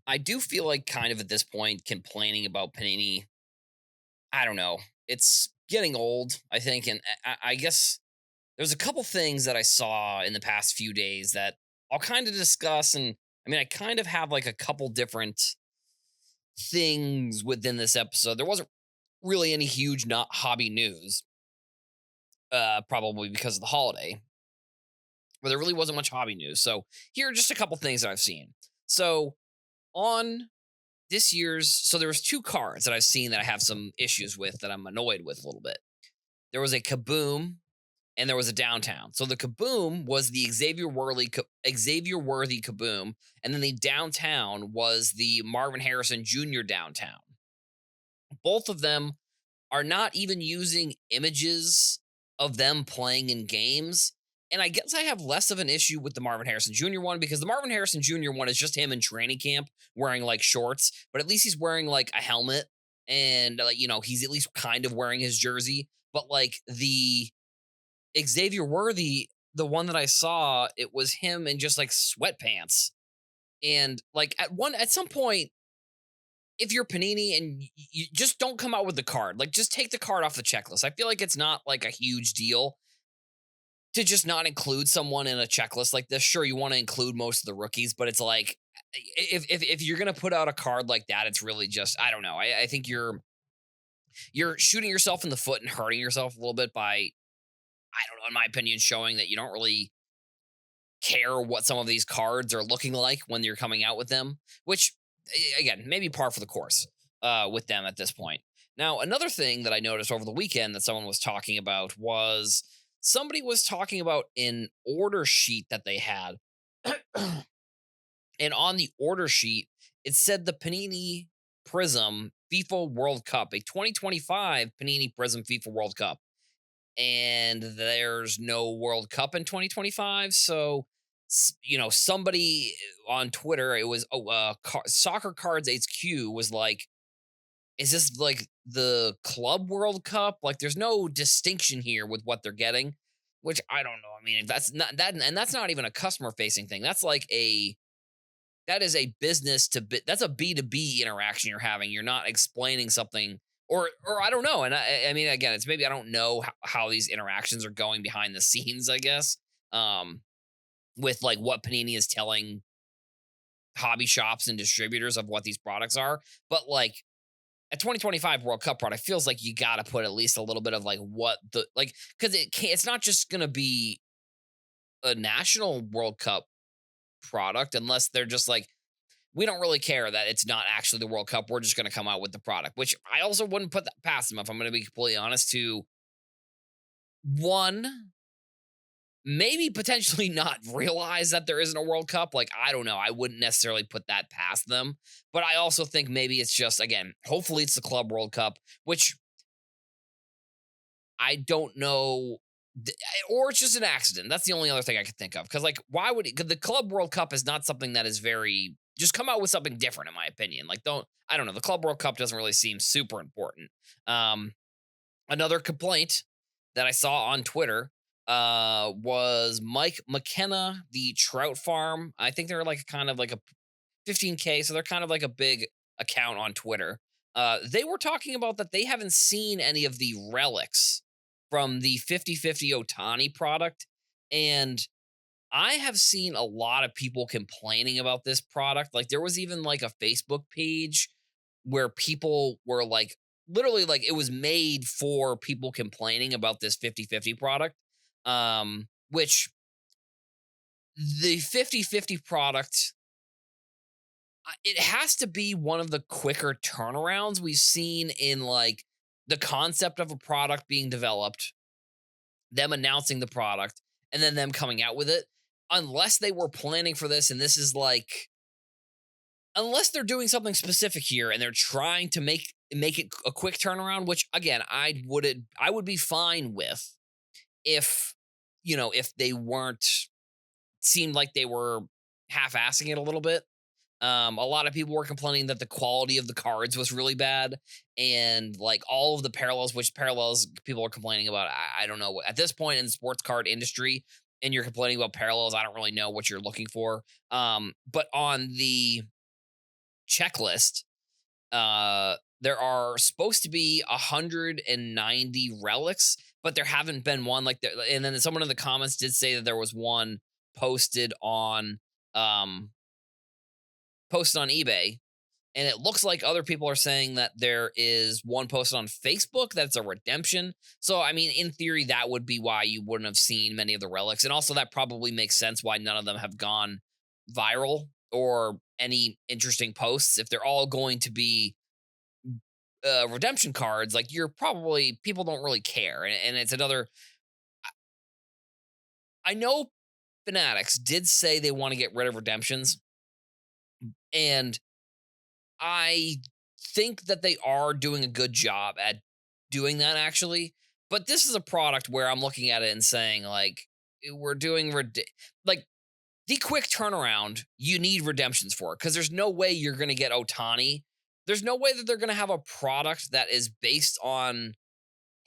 I do feel like kind of at this point complaining about Panini, I don't know. It's getting old, I think, and I guess there's a couple things that I saw in the past few days that I'll kind of discuss. And I mean, I kind of have like a couple different things within this episode. There wasn't really any huge not hobby news, probably because of the holiday, but there really wasn't much hobby news. So here are just a couple things that I've seen. So on this year's, so there was two cards that I've seen that I have some issues with that I'm annoyed with a little bit. There was a Kaboom and there was a Downtown. So the Kaboom was the Xavier Worthy Kaboom, and then the Downtown was the Marvin Harrison Jr. Downtown. Both of them are not even using images of them playing in games. And I guess I have less of an issue with the Marvin Harrison Jr. one because the Marvin Harrison Jr. one is just him in training camp wearing like shorts, but at least he's wearing like a helmet and like, he's at least kind of wearing his jersey. But like the Xavier Worthy, the one that I saw, it was him in just like sweatpants. And like at some point, if you're Panini and you just don't come out with the card, like just take the card off the checklist. I feel like it's not like a huge deal to just not include someone in a checklist like this. Sure, you want to include most of the rookies, but it's like if you're gonna put out a card like that, it's really just I don't know. I think you're shooting yourself in the foot and hurting yourself a little bit by I don't know, in my opinion, showing that you don't really care what some of these cards are looking like when you're coming out with them, which again, maybe par for the course with them at this point. Now, another thing that I noticed over the weekend that someone was talking about was somebody was talking about an order sheet that they had. And on the order sheet, it said the Panini Prism FIFA World Cup, a 2025 Panini Prism FIFA World Cup. And there's no World Cup in 2025. So, somebody on Twitter, it was Soccer Cards HQ was like, "Is this like the Club World Cup? Like, there's no distinction here with what they're getting." Which I don't know. I mean, if that's not that, and that's not even a customer facing thing. That's like that is a business to that's a B2B interaction you're having. You're not explaining something or I don't know. And I mean again, it's maybe I don't know how these interactions are going behind the scenes, I guess. Um with like what Panini is telling hobby shops and distributors of what these products are, but like a 2025 World Cup product feels like you got to put at least a little bit of like what the like cuz it's not just going to be a national World Cup product unless they're just like we don't really care that it's not actually the World Cup. We're just going to come out with the product, which I also wouldn't put that past them if I'm going to be completely honest. To one, maybe potentially not realize that there isn't a World Cup. Like, I don't know. I wouldn't necessarily put that past them. But I also think maybe it's just, again, hopefully it's the Club World Cup, which I don't know. Or it's just an accident. That's the only other thing I could think of. Because, like, why would it? Because the Club World Cup is not something that is very. Just come out with something different, in my opinion. Like, I don't know. The Club World Cup doesn't really seem super important. Um, Another complaint that I saw on Twitter was Mike McKenna, the Trout Farm. I think they're like kind of like a 15K, so they're kind of like a big account on Twitter. They were talking about that they haven't seen any of the relics from the 50/50 Otani product. And I have seen a lot of people complaining about this product. Like, there was even like a Facebook page where people were like, literally, like, it was made for people complaining about this 50/50 product. Which the 50/50 product it has to be one of the quicker turnarounds we've seen in like the concept of a product being developed, them announcing the product, and then them coming out with it. Unless they were planning for this, and this is like, unless they're doing something specific here and they're trying to make it a quick turnaround, which again I would be fine with if if they weren't seemed like they were half-assing it a little bit. A lot of people were complaining that the quality of the cards was really bad, and like all of the parallels, which parallels people are complaining about. I don't know. At this point in the sports card industry, and you're complaining about parallels, I don't really know what you're looking for. But on the checklist, there are supposed to be 190 relics, but there haven't been one like that. And then someone in the comments did say that there was one posted on um posted on eBay, and it looks like other people are saying that there is one posted on Facebook that's a redemption. So, I mean, in theory, that would be why you wouldn't have seen many of the relics. And also, that probably makes sense why none of them have gone viral or any interesting posts. If they're all going to be redemption cards, like you're probably people don't really care. And it's another, I know Fanatics did say they want to get rid of redemptions. And I think that they are doing a good job at doing that actually. But this is a product where I'm looking at it and saying like we're doing like the quick turnaround you need redemptions for because there's no way you're going to get Otani. There's no way that they're going to have a product that is based on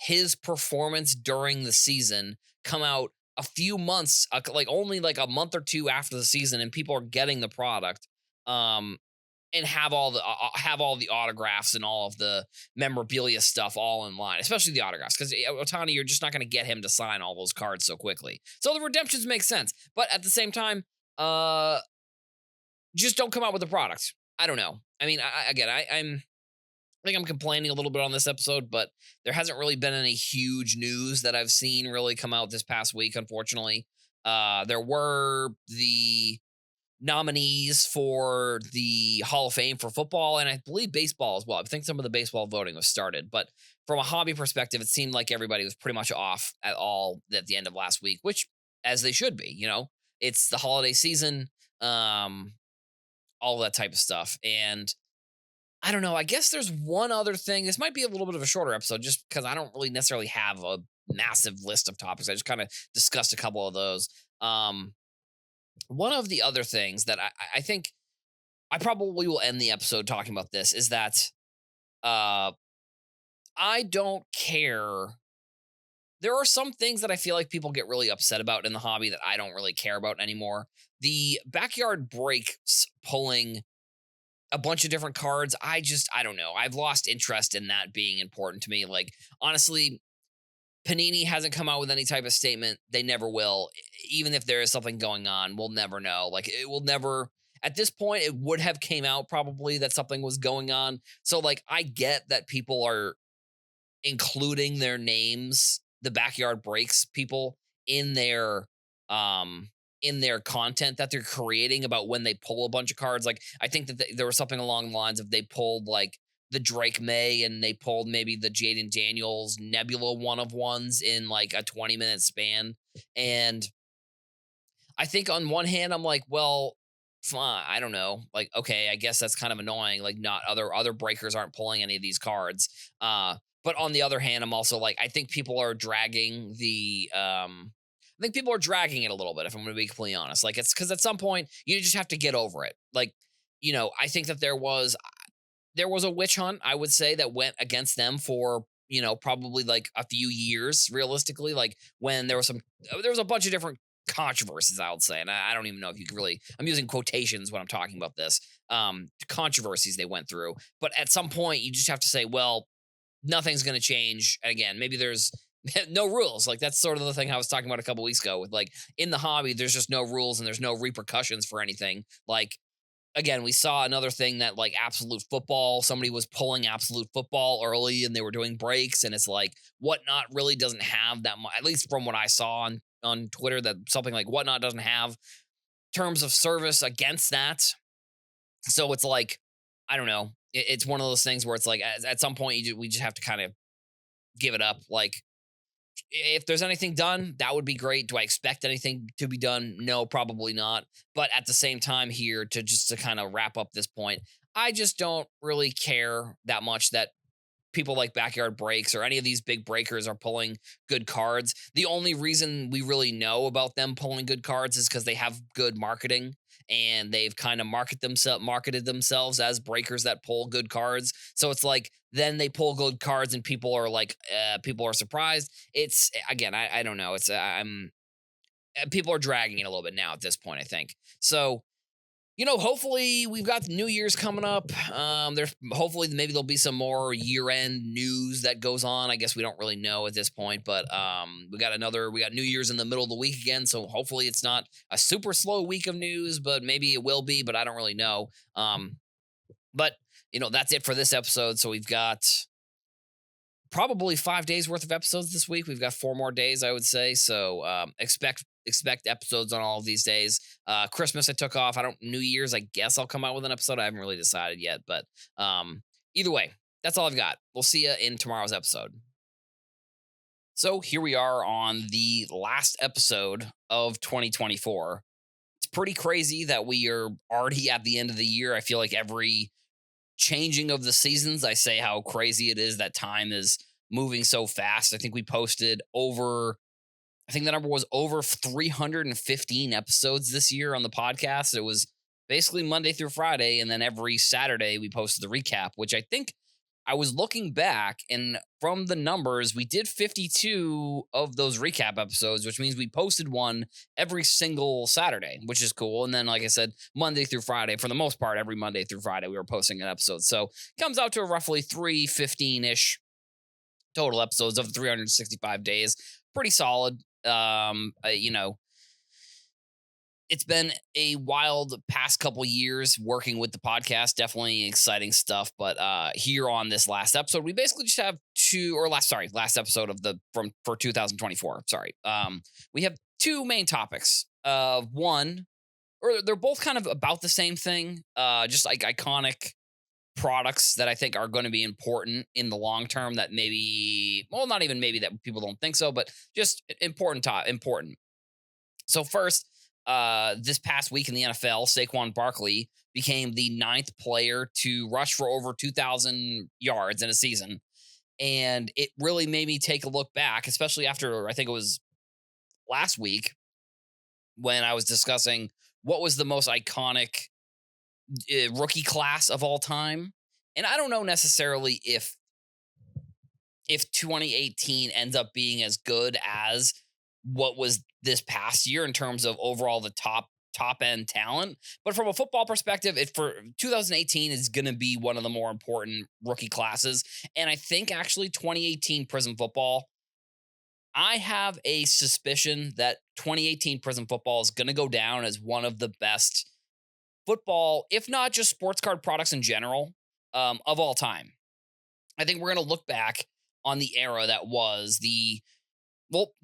his performance during the season come out a few months like only like a month or two after the season and people are getting the product. Um and have all the autographs and all of the memorabilia stuff all in line, especially the autographs, because Otani, you're just not going to get him to sign all those cards so quickly. So the redemptions make sense, but at the same time, uh, just don't come out with the product. I don't know. I mean, I think I'm complaining a little bit on this episode, but there hasn't really been any huge news that I've seen really come out this past week. Unfortunately, there were the nominees for the Hall of Fame for football and I believe baseball as well. I think some of the baseball voting was started, but from a hobby perspective, it seemed like everybody was pretty much off at all at the end of last week, which as they should be, it's the holiday season, um, all that type of stuff. And I don't know, I guess there's one other thing. This might be a little bit of a shorter episode just because I don't really necessarily have a massive list of topics. I just kind of discussed a couple of those. Um, one of the other things that I think I probably will end the episode talking about this is that uh, I don't care. There are some things that I feel like people get really upset about in the hobby that I don't really care about anymore. The backyard breaks pulling a bunch of different cards. I don't know. I've lost interest in that being important to me. Like, honestly, Panini hasn't come out with any type of statement. They never will. Even if there is something going on, we'll never know. Like it will never at this point it would have came out probably that something was going on. So like I get that people are including their names, the backyard breaks people in their um in their content that they're creating about when they pull a bunch of cards. Like I think that there was something along the lines of they pulled like the Drake May and they pulled maybe the Jaden Daniels Nebula one of ones in like a 20-minute span. And I think on one hand, I'm like, well, fine, I don't know. Like, okay, I guess that's kind of annoying. Like, not other breakers aren't pulling any of these cards. But on the other hand, I'm also like, I think people are dragging I think people are dragging it a little bit, if I'm gonna be completely honest. Like it's because at some point you just have to get over it. Like, I think that there was a witch hunt, I would say, that went against them for, probably like a few years, realistically. Like when there was a bunch of different controversies, I would say. And I don't even know if you could really, I'm using quotations when I'm talking about this, controversies they went through. But at some point, you just have to say, well, nothing's going to change. And again, maybe there's no rules. Like that's sort of the thing I was talking about a couple weeks ago with like in the hobby, there's just no rules and there's no repercussions for anything. Like again, we saw another thing that like absolute football, somebody was pulling absolute football early and they were doing breaks. And it's like whatnot really doesn't have that much, at least from what I saw on Twitter, that something like whatnot doesn't have terms of service against that. So it's like, I don't know. It's one of those things where it's like at some point we just have to kind of give it up. Like if there's anything done, that would be great. Do I expect anything to be done? No, probably not. But at the same time, here to kind of wrap up this point, I just don't really care that much that people like backyard breaks or any of these big breakers are pulling good cards. The only reason we really know about them pulling good cards is because they have good marketing and they've kind of marketed themselves as breakers that pull good cards. So it's like then they pull good cards and people are surprised. It's again, I don't know. It's I'm people are dragging it a little bit now at this point, I think. So Hopefully we've got the New Year's coming up. There's hopefully maybe there'll be some more year-end news that goes on. I guess we don't really know at this point, but we got New Year's in the middle of the week again, so hopefully it's not a super slow week of news, but maybe it will be, but I don't really know. But that's it for this episode. So we've got probably 5 days worth of episodes this week. We've got 4 more days, I would say. So expect episodes on all of these days. Christmas I took off. New Year's, I guess I'll come out with an episode. I haven't really decided yet, but either way, that's all I've got. We'll see you in tomorrow's episode. So here we are on the last episode of 2024. It's pretty crazy that we are already at the end of the year. I feel like every changing of the seasons, I say how crazy it is that time is moving so fast. I think we posted I think the number was over 315 episodes this year on the podcast. It was basically Monday through Friday. And then every Saturday we posted the recap, which I think I was looking back and from the numbers, we did 52 of those recap episodes, which means we posted one every single Saturday, which is cool. And then, like I said, Monday through Friday, for the most part, every Monday through Friday, we were posting an episode. So it comes out to roughly 315 ish total episodes of 365 days. Pretty solid. It's been a wild past couple years working with the podcast. Definitely exciting stuff. But here on this last episode, we basically just have last episode of for 2024. Sorry. We have two main topics. One, or they're both kind of about the same thing. Just like iconic products that I think are going to be important in the long term that not even maybe that people don't think so, but just important. So first, this past week in the NFL, Saquon Barkley became the ninth player to rush for over 2,000 yards in a season. And it really made me take a look back, especially after I think it was last week when I was discussing what was the most iconic rookie class of all time. And I don't know necessarily if 2018 ends up being as good as what was this past year in terms of overall the top end talent. But from a football perspective, it for 2018 is going to be one of the more important rookie classes. And I think actually 2018 Prism football, I have a suspicion that 2018 Prism football is going to go down as one of the best football, if not just sports card products in general, of all time. I think we're going to look back on the era that was the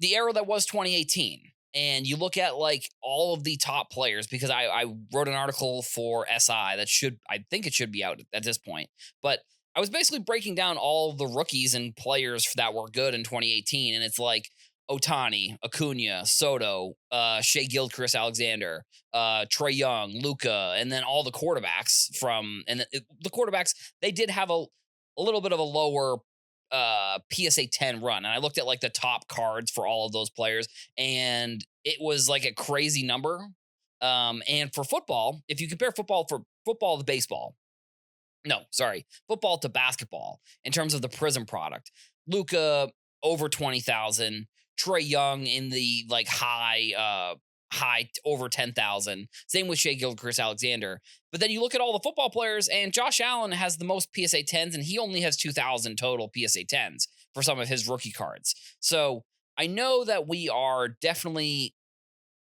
era that was 2018. And you look at like all of the top players, because I wrote an article for SI I think it should be out at this point. But I was basically breaking down all the rookies and players that were good in 2018. And it's like Otani, Acuna, Soto, Shea Gilchrist Alexander, Trey Young, Luca, and then all the quarterbacks the quarterbacks, they did have a little bit of a lower PSA 10 run. And I looked at like the top cards for all of those players, and it was like a crazy number. And for football, if you compare football to baseball, no, sorry, football to basketball in terms of the Prism product, Luca over 20,000, Trey Young in the like high over 10,000. Same with Shea Gilchrist Alexander. But then you look at all the football players, and Josh Allen has the most PSA 10s, and he only has 2,000 total PSA 10s for some of his rookie cards. So I know that we are definitely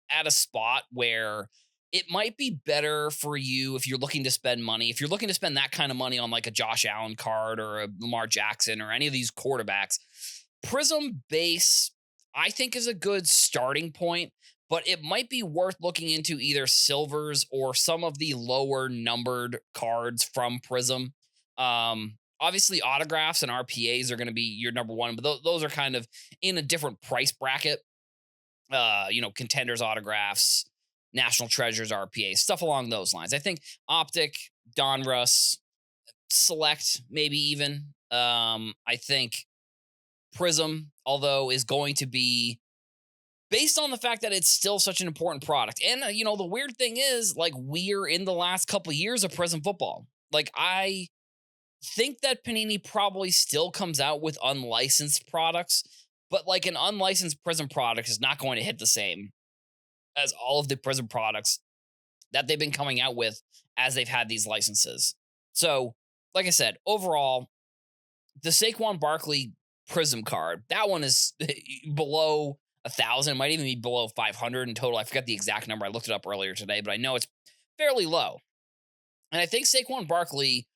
at a spot where it might be better for you if you're looking to spend money. If you're looking to spend that kind of money on like a Josh Allen card or a Lamar Jackson or any of these quarterbacks, Prism base, I think, is a good starting point, but it might be worth looking into either silvers or some of the lower numbered cards from Prism. Obviously, autographs and RPAs are going to be your number one, but those are kind of in a different price bracket. Contenders autographs, national treasures RPAs, stuff along those lines. I think Optic, Donruss, Select, maybe even. I think Prism, although, is going to be based on the fact that it's still such an important product. And, the weird thing is, like, we're in the last couple of years of Prism football. Like, I think that Panini probably still comes out with unlicensed products, but like an unlicensed Prism product is not going to hit the same as all of the Prism products that they've been coming out with as they've had these licenses. So, like I said, overall, the Saquon Barkley Prism card, that one is below 1,000, might even be below 500 in total. I forgot the exact number. I looked it up earlier today, but I know it's fairly low. And I think Saquon Barkley,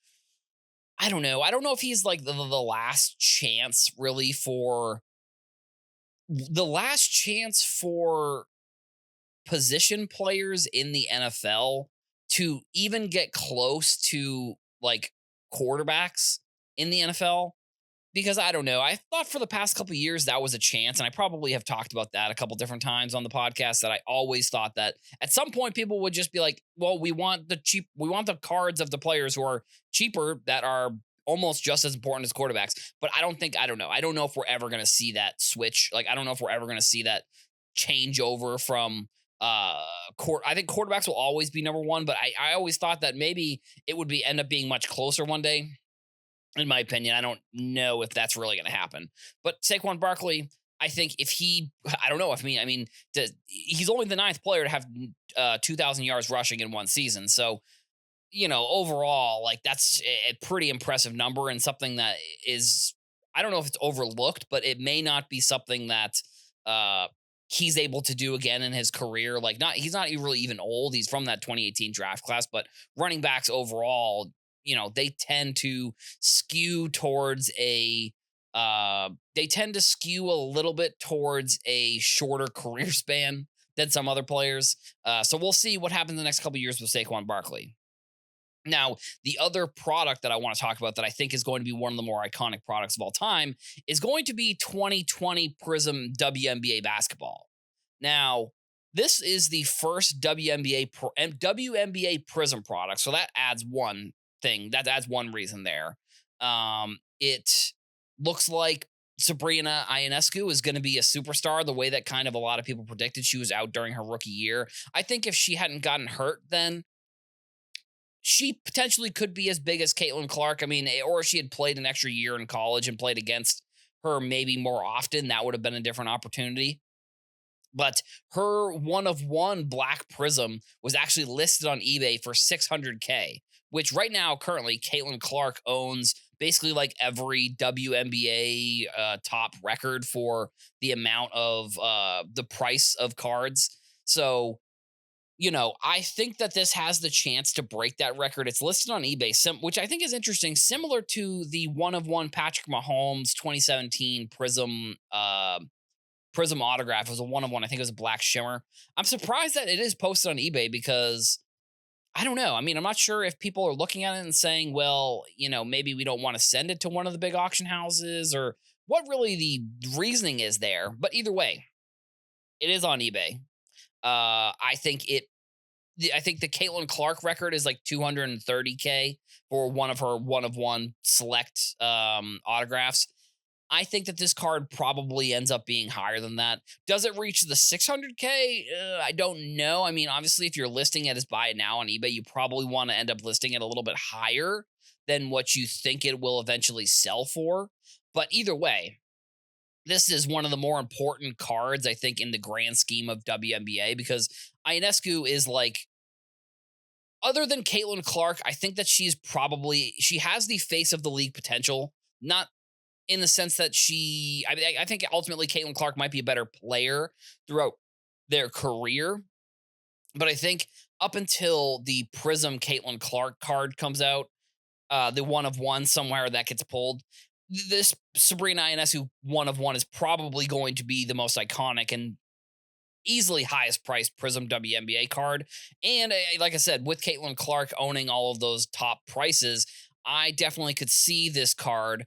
I don't know. I don't know if he's like the last chance really for the last chance for position players in the NFL to even get close to like quarterbacks in the NFL. Because I don't know, I thought for the past couple of years that was a chance, and I probably have talked about that a couple different times on the podcast, that I always thought that at some point people would just be like, "Well, we want the cards of the players who are cheaper that are almost just as important as quarterbacks." But I don't know. I don't know if we're ever going to see that switch. Like I don't know if we're ever going to see that change over from I think quarterbacks will always be number 1, but I always thought that maybe it would be end up being much closer one day. In my opinion, I don't know if that's really going to happen. But Saquon Barkley, I think if he, I don't know if me, I mean, he's only the ninth player to have 2,000 yards rushing in one season. So, overall, like that's a pretty impressive number and something that is, I don't know if it's overlooked, but it may not be something that uh, he's able to do again in his career. Like, he's not really even old. He's from that 2018 draft class, but running backs overall, they tend to skew towards they tend to skew a little bit towards a shorter career span than some other players. So we'll see what happens the next couple of years with Saquon Barkley. Now, the other product that I want to talk about that I think is going to be one of the more iconic products of all time is going to be 2020 Prism WNBA basketball. Now, this is the first WNBA Prism product, so that adds one thing. That adds one reason there. It looks like Sabrina Ionescu is going to be a superstar the way that kind of a lot of people predicted. She was out during her rookie year. I think if she hadn't gotten hurt then, she potentially could be as big as Caitlin Clark. I mean, or if she had played an extra year in college and played against her maybe more often, that would have been a different opportunity. But her one of one black prism was actually listed on eBay for 600K, which right now, currently, Caitlin Clark owns basically like every WNBA top record for the amount of the price of cards. So, I think that this has the chance to break that record. It's listed on eBay, which I think is interesting, similar to the one of one Patrick Mahomes 2017 Prism autograph. It was a one of one. I think it was a black shimmer. I'm surprised that it is posted on eBay because I don't know. I mean, I'm not sure if people are looking at it and saying, well, maybe we don't want to send it to one of the big auction houses, or what really the reasoning is there. But either way, it is on eBay. I think the Caitlin Clark record is like 230K for one of her one of one select autographs. I think that this card probably ends up being higher than that. Does it reach the 600K? I don't know. I mean, obviously, if you're listing it as buy it now on eBay, you probably want to end up listing it a little bit higher than what you think it will eventually sell for. But either way, this is one of the more important cards, I think, in the grand scheme of WNBA, because Ionescu is like, other than Caitlin Clark, I think that she has the face of the league potential. Not in the sense that I think ultimately Caitlin Clark might be a better player throughout their career. But I think up until the Prism Caitlin Clark card comes out, the one of one somewhere that gets pulled, this Sabrina Ionescu one of one is probably going to be the most iconic and easily highest priced Prism WNBA card. And like I said, with Caitlin Clark owning all of those top prices, I definitely could see this card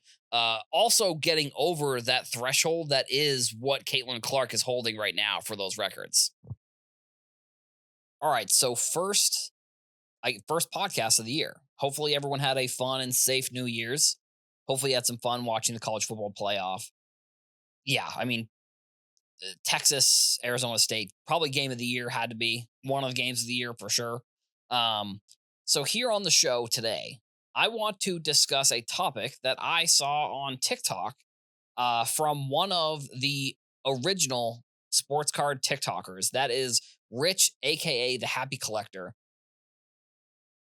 also getting over that threshold that is what Caitlin Clark is holding right now for those records. All right, so first podcast of the year. Hopefully everyone had a fun and safe New Year's. Hopefully you had some fun watching the college football playoff. Yeah, I mean, Texas, Arizona State, probably game of the year, had to be one of the games of the year for sure. So here on the show today, I want to discuss a topic that I saw on TikTok from one of the original sports card TikTokers. That is Rich, aka the Happy Collector.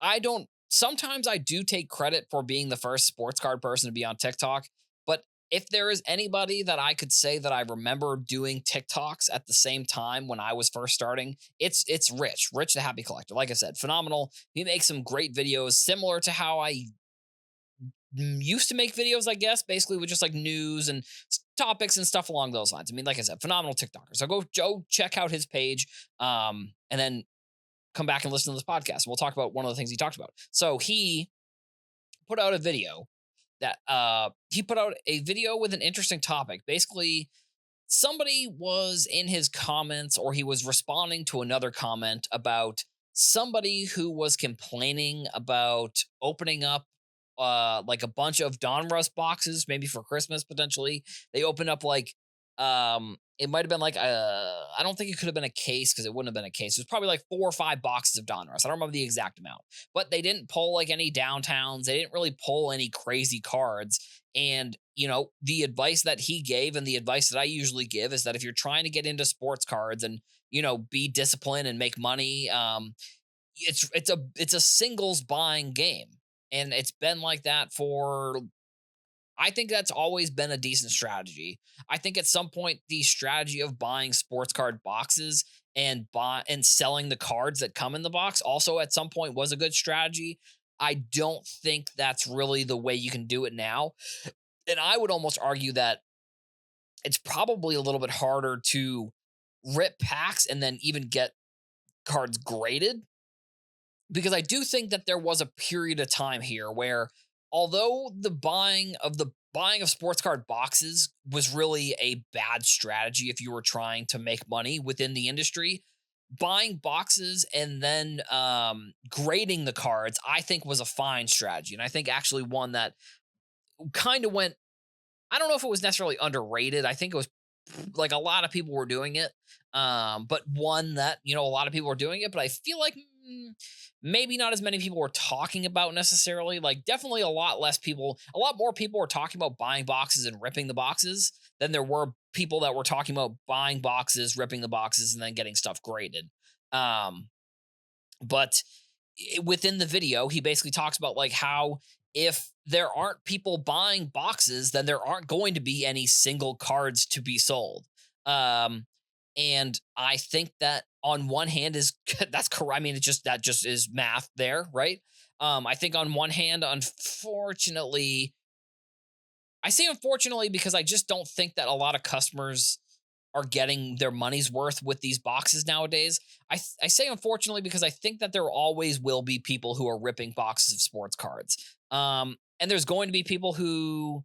I don't sometimes I do take credit for being the first sports card person to be on TikTok, but if there is anybody that I could say that I remember doing TikToks at the same time when I was first starting, it's Rich, Rich the Happy Collector. Like I said, phenomenal. He makes some great videos similar to how I used to make videos, I guess, basically with just like news and topics and stuff along those lines. I mean, like I said, phenomenal TikToker. So go check out his page, and then come back and listen to this podcast. We'll talk about one of the things he talked about. So he put out a video he put out a video with an interesting topic. Basically, somebody was in his comments or he was responding to another comment about somebody who was complaining about opening up like a bunch of Donruss boxes maybe for Christmas potentially. They opened up like it might have been like I don't think it could have been a case because it wouldn't have been a case. It was probably like 4 or 5 boxes of Donruss. I don't remember the exact amount. But they didn't pull like any downtowns. They didn't really pull any crazy cards. And, the advice that he gave and the advice that I usually give is that if you're trying to get into sports cards and, be disciplined and make money, it's a singles buying game. And it's been like that for I think that's always been a decent strategy. I think at some point the strategy of buying sports card boxes and selling the cards that come in the box also at some point was a good strategy. I don't think that's really the way you can do it now. And I would almost argue that it's probably a little bit harder to rip packs and then even get cards graded because I do think that there was a period of time here where although the buying of sports card boxes was really a bad strategy if you were trying to make money within the industry, buying boxes and then grading the cards I think was a fine strategy, and I think actually one that kind of went, I don't know if it was necessarily underrated. I think it was like a lot of people were doing it. But one that, a lot of people were doing it, but I feel like maybe not as many people were talking about necessarily. Like definitely a lot more people were talking about buying boxes and ripping the boxes than there were people that were talking about buying boxes, ripping the boxes, and then getting stuff graded. Um, but within the video, he basically talks about like how if there aren't people buying boxes, then there aren't going to be any single cards to be sold. Um, and I think that on one hand is that's correct. I mean, it's just that just is math there, right? I think on one hand, unfortunately, I say unfortunately because I just don't think that a lot of customers are getting their money's worth with these boxes nowadays. I say unfortunately because I think that there always will be people who are ripping boxes of sports cards. And there's going to be people who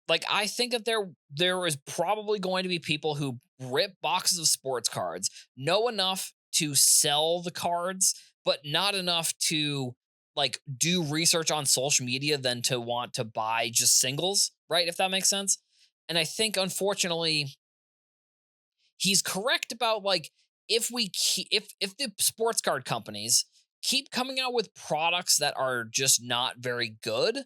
like I think that there is probably going to be people who rip boxes of sports cards, know enough to sell the cards, but not enough to like do research on social media than to want to buy just singles, right? If that makes sense. And I think unfortunately he's correct about like if the sports card companies keep coming out with products that are just not very good,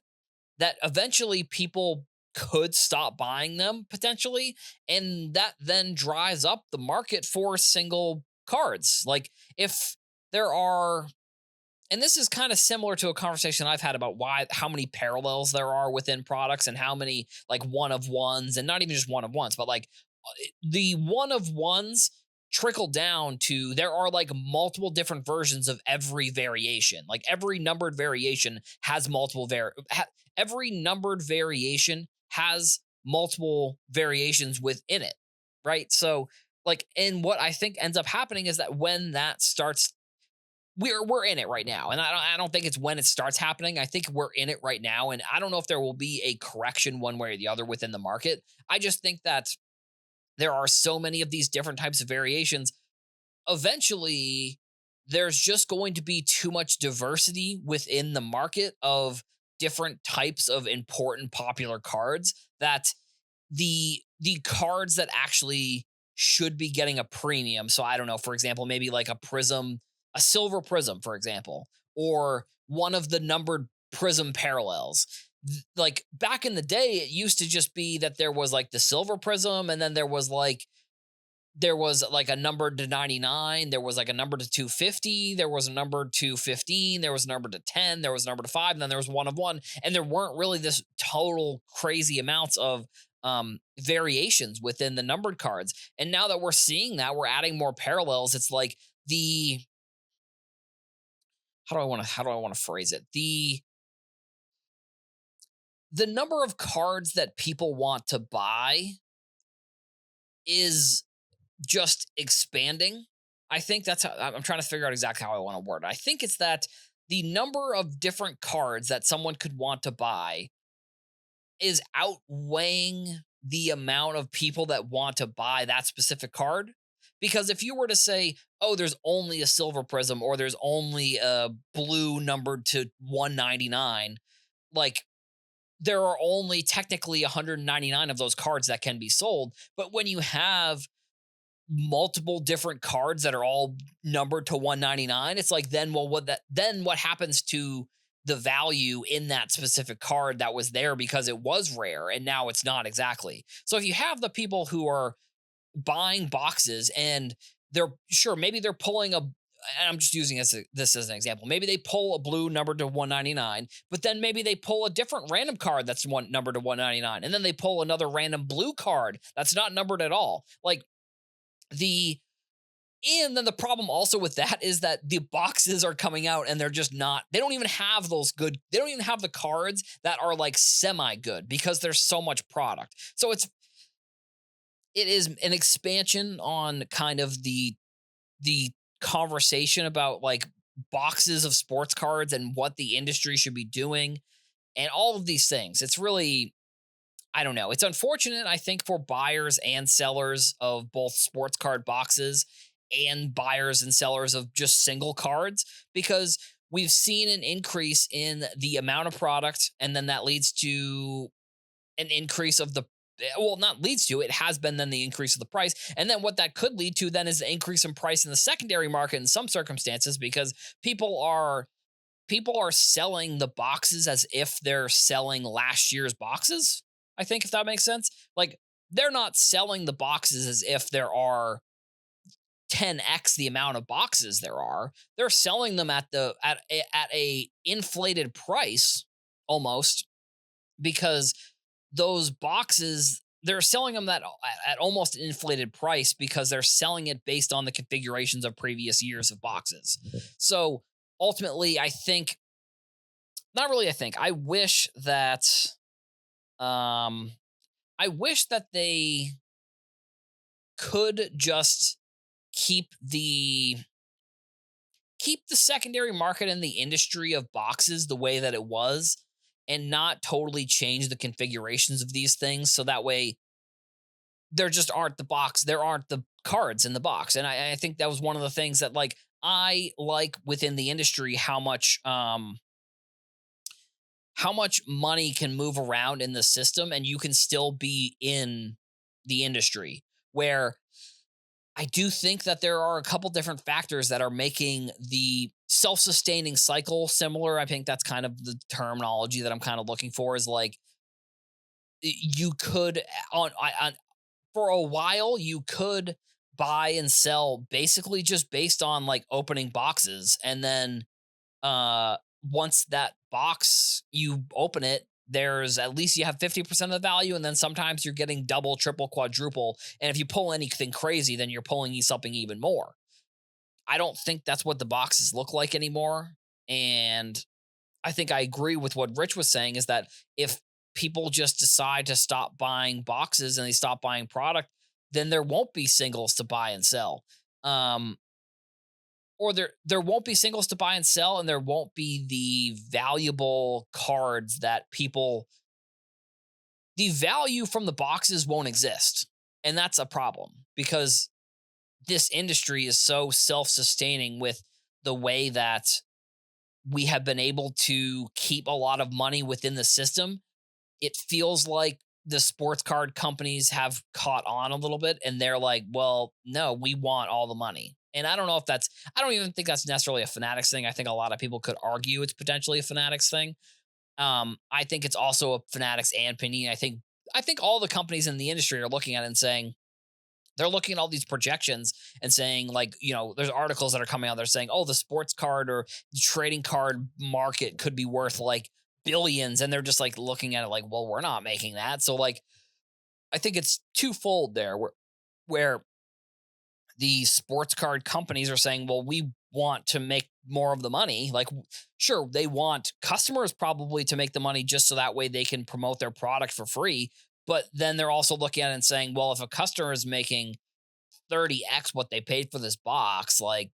that eventually people could stop buying them potentially, and that then dries up the market for single cards. Like if there are, and this is kind of similar to a conversation I've had about how many parallels there are within products and how many like one of ones, and not even just one of ones, but like the one of ones trickle down to there are like multiple different versions of every variation. Like every numbered variation has every numbered variation has multiple variations within it, right? So like, and what I think ends up happening is that when that starts, we're in it right now, and I don't think it's when it starts happening. I think we're in it right now, and I don't know if there will be a correction one way or the other within the market. I just think that there are so many of these different types of variations. Eventually, there's just going to be too much diversity within the market of different types of important popular cards that the cards that actually should be getting a premium. So I don't know, for example, maybe like a silver prism, for example, or one of the numbered prism parallels. Like back in the day, it used to just be that there was like the silver prism, and then there was like there was like a number to 99, there was like a number to 250, there was a number to 15, there was a number to 10, there was a number to 5, and then there was one of one, and there weren't really this total crazy amounts of variations within the numbered cards. And now that we're seeing that, we're adding more parallels. It's like the how do I want to phrase it? The number of cards that people want to buy is just expanding. I think that's how I'm trying to figure out exactly how I want to word it. I think it's that the number of different cards that someone could want to buy is outweighing the amount of people that want to buy that specific card. Because if you were to say, oh, there's only a silver prism or there's only a blue numbered to 199, like there are only technically 199 of those cards that can be sold. But when you have multiple different cards that are all numbered to 199, it's like then what happens to the value in that specific card that was there because it was rare and now it's not exactly. So if you have the people who are buying boxes and they're sure maybe they're pulling a, and I'm just using this as an example. Maybe they pull a blue number to 199, but then maybe they pull a different random card that's one number to 199, and then they pull another random blue card that's not numbered at all. Like the and then the problem also with that is that the boxes are coming out and they're just not, they don't even have they don't even have the cards that are like semi good because there's so much product. So it is an expansion on kind of the conversation about like boxes of sports cards and what the industry should be doing and all of these things. It's really, I don't know. It's unfortunate, I think, for buyers and sellers of both sports card boxes and buyers and sellers of just single cards because we've seen an increase in the amount of product. And then that leads to an increase of the, well, not leads to, it has been then the increase of the price. And then what that could lead to then is the increase in price in the secondary market in some circumstances because people are selling the boxes as if they're selling last year's boxes. I think if that makes sense. Like they're not selling the boxes as if there are 10x the amount of boxes there are. They're selling them at a inflated price almost because those boxes they're selling them at almost an inflated price because they're selling it based on the configurations of previous years of boxes. So ultimately, I think not really. Um, I wish that they could just keep the keep the secondary market and the industry of boxes the way that it was and not totally change the configurations of these things so that way there aren't the cards in the box. And I think that was one of the things that like I like within the industry how much money can move around in the system and you can still be in the industry where I do think that there are a couple different factors that are making the self-sustaining cycle similar. I think that's kind of the terminology that I'm kind of looking for is like you could on for a while you could buy and sell basically just based on like opening boxes and then uh once that box you open it there's at least you have 50% of the value and then sometimes you're getting double triple quadruple and if you pull anything crazy then you're pulling something even more. I don't think that's what the boxes look like anymore. And I think I agree with what Rich was saying is that if people just decide to stop buying boxes and they stop buying product then there won't be singles to buy and sell. um or there won't be singles to buy and sell and there won't be the valuable cards that people the value from the boxes won't exist. And that's a problem because this industry is so self-sustaining with the way that we have been able to keep a lot of money within the system. It feels like the sports card companies have caught on a little bit and they're like, well, no, we want all the money. And I don't know if I don't even think that's necessarily a Fanatics thing. I think a lot of people could argue it's potentially a Fanatics thing. I think it's also a Fanatics and Panini. I think all the companies in the industry are looking at it and saying They're looking at all these projections and saying, like, there's articles that are coming out. They're saying, oh, the sports card or the trading card market could be worth like billions. And they're just like looking at it like, well, we're not making that. So, like, I think it's twofold there where the sports card companies are saying, well, we want to make more of the money. Like, sure, they want customers probably to make the money just so that way they can promote their product for free. But then they're also looking at it and saying, well, if a customer is making 30x what they paid for this box, like,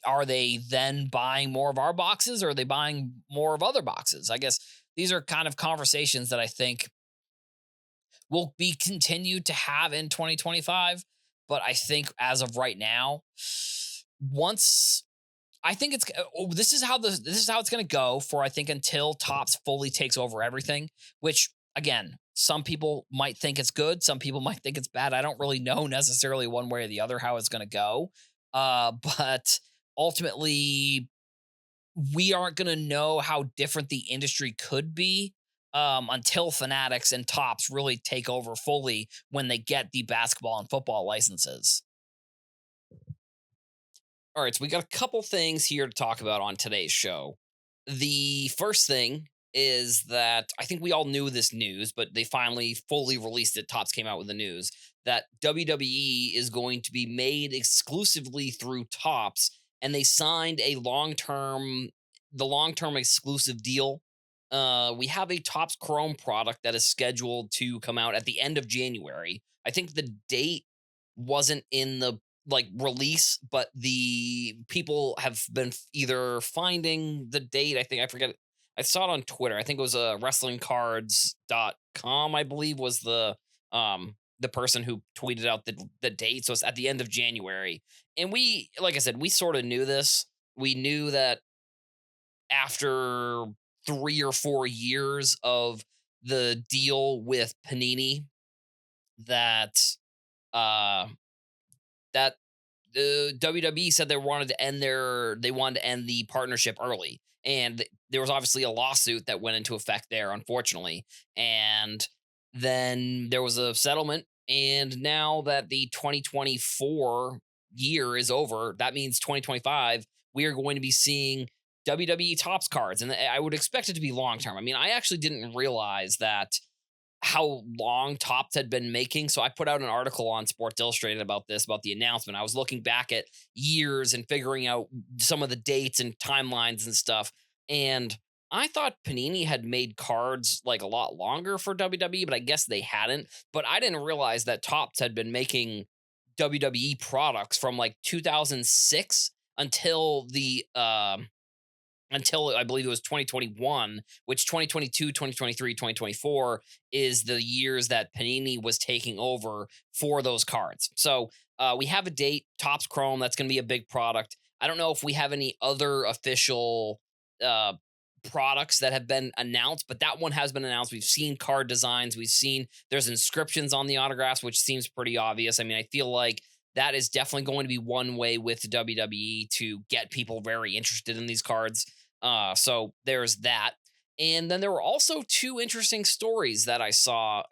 are they then buying more of our boxes or are they buying more of other boxes? I guess these are kind of conversations that I think will be continued to have in 2025. But I think as of right now, once I think this is how it's going to go for, I think, until Tops fully takes over everything. Which, again, some people might think it's good, some people might think it's bad. I don't really know necessarily one way or the other how it's going to go. But ultimately, we aren't going to know how different the industry could be until Fanatics and Tops really take over fully when they get the basketball and football licenses. All right, so we got a couple things here to talk about on today's show. The first thing is that I think we all knew this news, but they finally fully released it. Tops came out with the news that WWE is going to be made exclusively through Tops, and they signed the long-term exclusive deal. We have a Tops Chrome product that is scheduled to come out at the end of January. I think the date wasn't in the like release, but the people have been either finding the date. I forget. I saw it on Twitter. I think it was wrestlingcards.com, I believe, was the person who tweeted out the date. So it's at the end of January. And we, like I said, we sort of knew this. We knew that after 3 or 4 years of the deal with Panini, that uh that the WWE said they wanted to end the partnership early. And there was obviously a lawsuit that went into effect there, unfortunately. And then there was a settlement. And now that the 2024 year is over, that means 2025, we are going to be seeing WWE Tops cards. And I would expect it to be long term. I mean, I actually didn't realize that how long Tops had been making. So I put out an article on Sports Illustrated about this, about the announcement. I was looking back at years and figuring out some of the dates and timelines and stuff. And I thought Panini had made cards like a lot longer for WWE, but I guess they hadn't. But I didn't realize that Tops had been making WWE products from like 2006 until I believe it was 2021, which 2022, 2023, 2024 is the years that Panini was taking over for those cards. So we have a date, Tops Chrome. That's going to be a big product. I don't know if we have any other official uh, products that have been announced, but that one has been announced. We've seen card designs. We've seen there's inscriptions on the autographs, which seems pretty obvious. I mean, I feel like that is definitely going to be one way with WWE to get people very interested in these cards. So there's that. And then there were also two interesting stories that I saw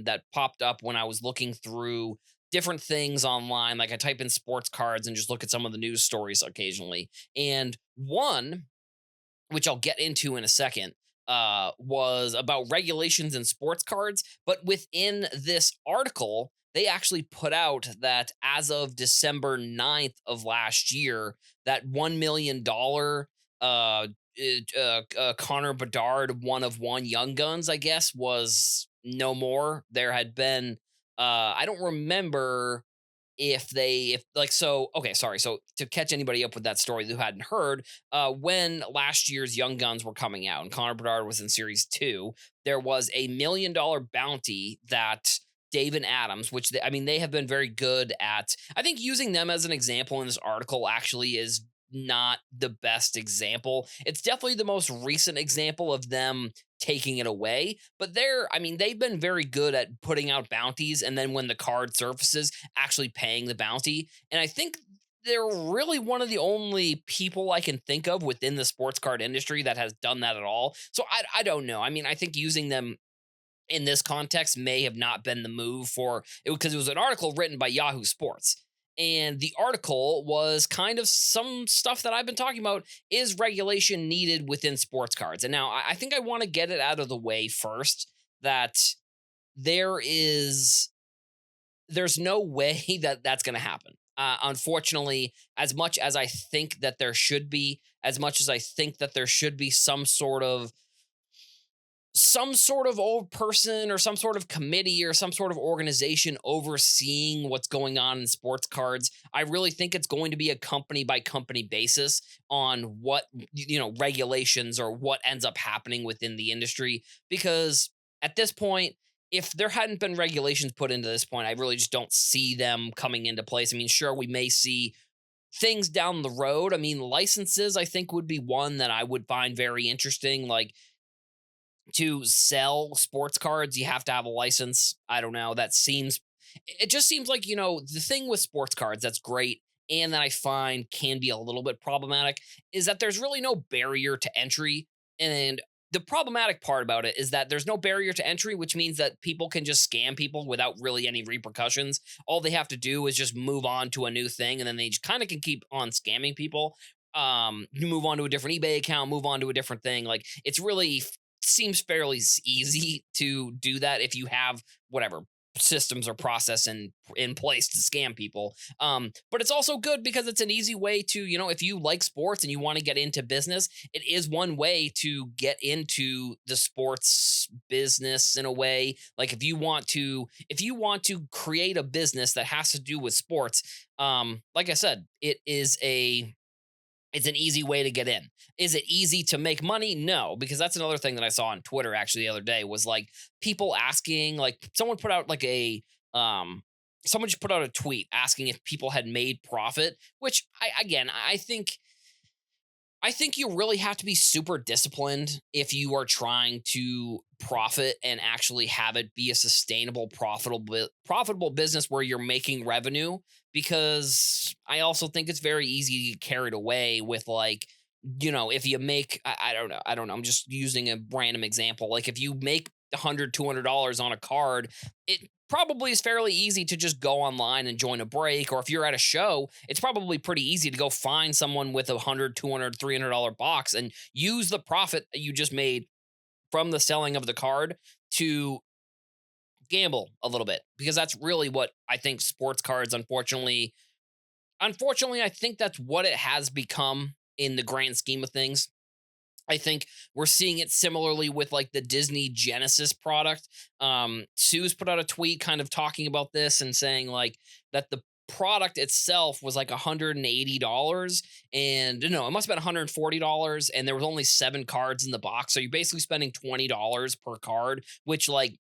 that popped up when I was looking through different things online. Like I type in sports cards and just look at some of the news stories occasionally. And one, which I'll get into in a second, was about regulations in sports cards. But within this article, they actually put out that as of December 9th of last year, that $1 million Connor Bedard one of one Young Guns, I guess, was no more. There had been, I don't remember if like so okay sorry so to catch anybody up with that story who hadn't heard, when last year's Young Guns were coming out and Connor Bedard was in series 2, there was a $1 million bounty that David Adams, which I mean they have been very good at. I think using them as an example in this article actually is not the best example. It's definitely the most recent example of them taking it away, but I mean they've been very good at putting out bounties and then when the card surfaces actually paying the bounty. And I think they're really one of the only people I can think of within the sports card industry that has done that at all. So I don't know. I mean, I think using them in this context may have not been the move for it, because it was an article written by Yahoo Sports. And the article was kind of some stuff that I've been talking about. Is regulation needed within sports cards? And now I think I want to get it out of the way first, that there is there's no way that that's going to happen. Unfortunately, as much as I think that there should be, as much as I think that there should be some sort of old person or some sort of committee or some sort of organization overseeing what's going on in sports cards, I really think it's going to be a company by company basis on what, regulations or what ends up happening within the industry. Because at this point, if there hadn't been regulations put into this point, I really just don't see them coming into place. I mean, sure, we may see things down the road. I mean, licenses, I think, would be one that I would find very interesting. Like, to sell sports cards, you have to have a license. I don't know. It just seems like, the thing with sports cards that's great and that I find can be a little bit problematic is that there's really no barrier to entry. And the problematic part about it is that there's no barrier to entry, which means that people can just scam people without really any repercussions. All they have to do is just move on to a new thing, and then they kind of can keep on scamming people. You move on to a different eBay account, move on to a different thing. Like, it's really seems fairly easy to do that if you have whatever systems or process in place to scam people. But it's also good because it's an easy way to, if you like sports and you want to get into business, it is one way to get into the sports business in a way. Like, if you want to create a business that has to do with sports, like I said, it's an easy way to get in. Is it easy to make money? No, because that's another thing that I saw on Twitter actually the other day was like people asking, like someone put out like um someone just put out a tweet asking if people had made profit, which I think you really have to be super disciplined if you are trying to profit and actually have it be a sustainable, profitable business where you're making revenue. Because I also think it's very easy to get carried away with, like, if you make, I don't know, I'm just using a random example. Like, if you make $100, $200 on a card, it probably is fairly easy to just go online and join a break. Or if you're at a show, it's probably pretty easy to go find someone with $100, $200, $300 box and use the profit that you just made from the selling of the card to gamble a little bit. Because that's really what I think sports cards, unfortunately, I think that's what it has become in the grand scheme of things. I think we're seeing it similarly with like the Disney Genesis product. Sue's put out a tweet kind of talking about this and saying like that the product itself was like $180, and no, it must have been $140, and there was only 7 cards in the box. So you're basically spending $20 per card, which, like,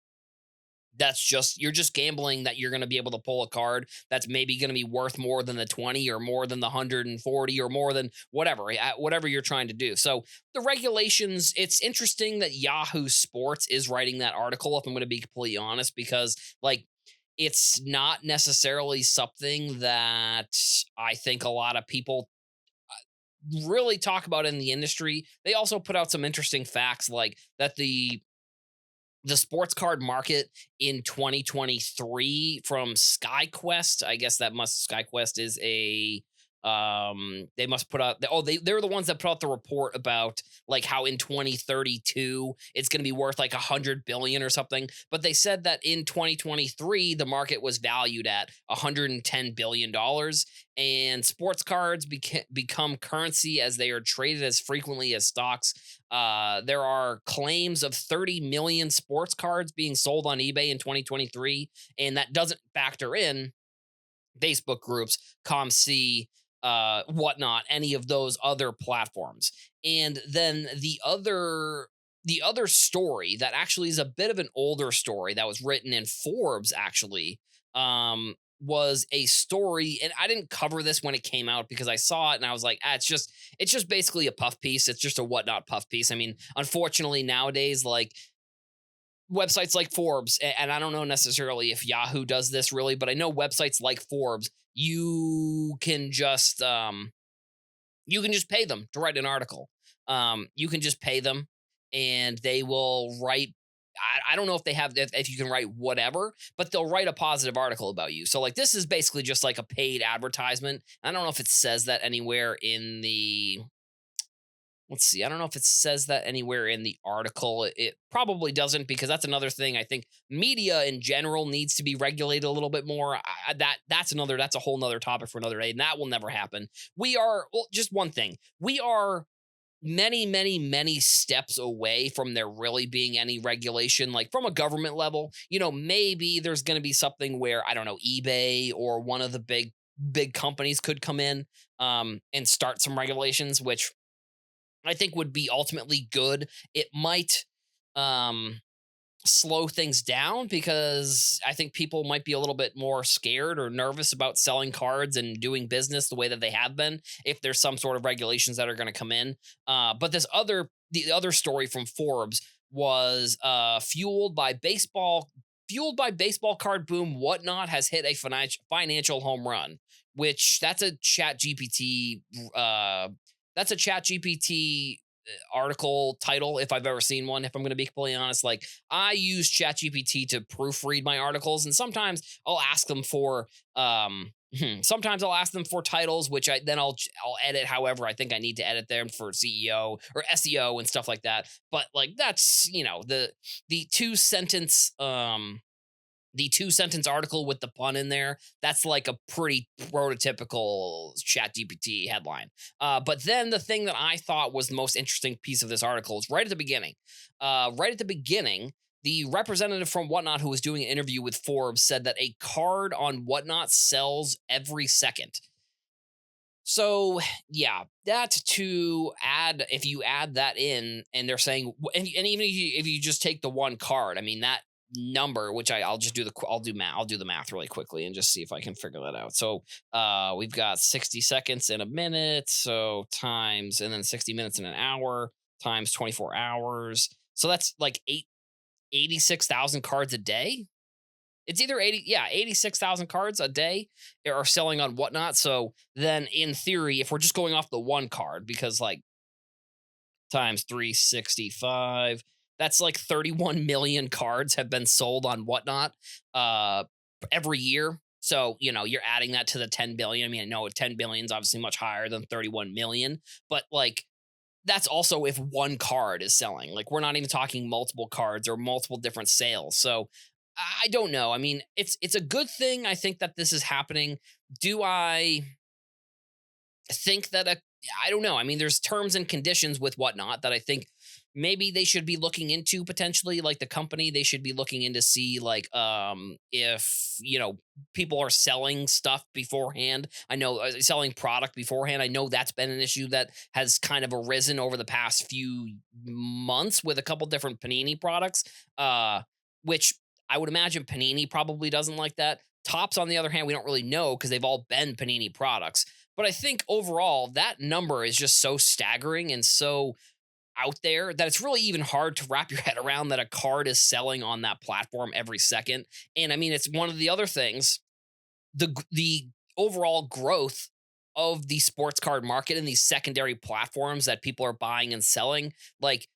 that's just, you're just gambling that you're going to be able to pull a card that's maybe going to be worth more than the 20 or more than the 140 or more than whatever you're trying to do. So the regulations, it's interesting that Yahoo Sports is writing that article, if I'm going to be completely honest, because, like, it's not necessarily something that I think a lot of people really talk about in the industry. They also put out some interesting facts, like that the sports card market in 2023 from SkyQuest. I guess SkyQuest is a they must put out they're the ones that put out the report about like how in 2032 it's going to be worth like 100 billion or something. But they said that in 2023 the market was valued at 110 billion dollars, and sports cards become currency as they are traded as frequently as stocks. There are claims of 30 million sports cards being sold on eBay in 2023, and that doesn't factor in Facebook groups, ComC, whatnot, any of those other platforms. And then the other story that actually is a bit of an older story that was written in Forbes actually, was a story, and I didn't cover this when it came out because I saw it and I was like, it's just basically a puff piece. It's just a whatnot puff piece. I mean, unfortunately nowadays, like, websites like Forbes, and I don't know necessarily if Yahoo does this really, but I know websites like Forbes, you can just pay them to write an article. You can just pay them, and they will write I don't know if they have if you can write whatever, but they'll write a positive article about you. So like this is basically just like a paid advertisement. I don't know if it says that anywhere in the let's see. I don't know if it says that anywhere in the article. It probably doesn't because that's another thing. I think media in general needs to be regulated a little bit more. That's a whole nother topic for another day, and that will never happen. We are well, just one thing. We are many, many, many steps away from there really being any regulation, like from a government level. Maybe there's going to be something where I don't know, eBay or one of the big companies could come in and start some regulations, which I think would be ultimately good. It might um, slow things down because I think people might be a little bit more scared or nervous about selling cards and doing business the way that they have been if there's some sort of regulations that are going to come in. But the other story from Forbes was fueled by baseball card boom. Whatnot has hit a financial home run, which that's a chat GPT article title if I've ever seen one. If I'm going to be completely honest, like I use ChatGPT to proofread my articles, and sometimes I'll ask them for sometimes I'll ask them for titles, which I'll edit however I think I need to edit them for CEO or SEO and stuff like that. But like that's the two sentence article with the pun in there, that's like a pretty prototypical chat gpt headline. But then the thing that I thought was the most interesting piece of this article is right at the beginning, the representative from Whatnot who was doing an interview with Forbes said that a card on Whatnot sells every second. So yeah, that to add, if you add that in, and they're saying, and even if you just take the one card, I mean that number, which I'll just do I'll do the math really quickly and just see if I can figure that out. So we've got 60 seconds in a minute, so times, and then 60 minutes in an hour times 24 hours. So that's like 86,000 cards a day. It's either 86,000 cards a day are selling on Whatnot. So then in theory, if we're just going off the one card, because like times 365, that's like 31 million cards have been sold on Whatnot uh every year. So, you're adding that to the 10 billion. I mean, I know 10 billion is obviously much higher than 31 million, but like that's also if one card is selling. Like we're not even talking multiple cards or multiple different sales. So I don't know. I mean, it's a good thing I think that this is happening. Do I think that I don't know. I mean, there's terms and conditions with Whatnot that I think maybe they should be looking into potentially, like the company they should be looking into see like if people are selling stuff beforehand. I know selling product beforehand. I know that's been an issue that has kind of arisen over the past few months with a couple different Panini products, which I would imagine Panini probably doesn't like that. Tops, on the other hand, we don't really know because they've all been Panini products. But I think overall, that number is just so staggering and so out there that it's really even hard to wrap your head around that a card is selling on that platform every second. And I mean, it's one of the other things, the overall growth of the sports card market and these secondary platforms that people are buying and selling. Like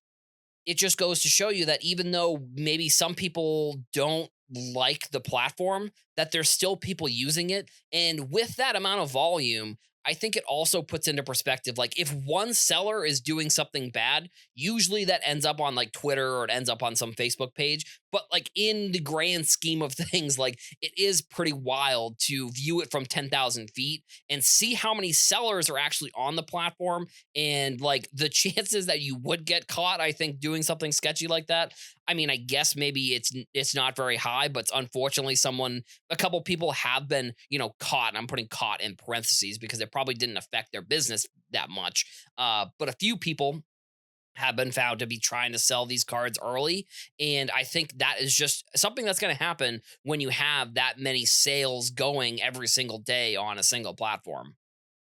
it just goes to show you that even though maybe some people don't like the platform, that there's still people using it. And with that amount of volume, I think it also puts into perspective like if one seller is doing something bad, usually that ends up on like Twitter or it ends up on some Facebook page. But like in the grand scheme of things, like it is pretty wild to view it from 10,000 feet and see how many sellers are actually on the platform, and like the chances that you would get caught, I think, doing something sketchy like that. I mean, I guess maybe it's not very high, but unfortunately, a couple people have been, caught. And I'm putting caught in parentheses because it probably didn't affect their business that much. But a few people have been found to be trying to sell these cards early. And I think that is just something that's going to happen when you have that many sales going every single day on a single platform.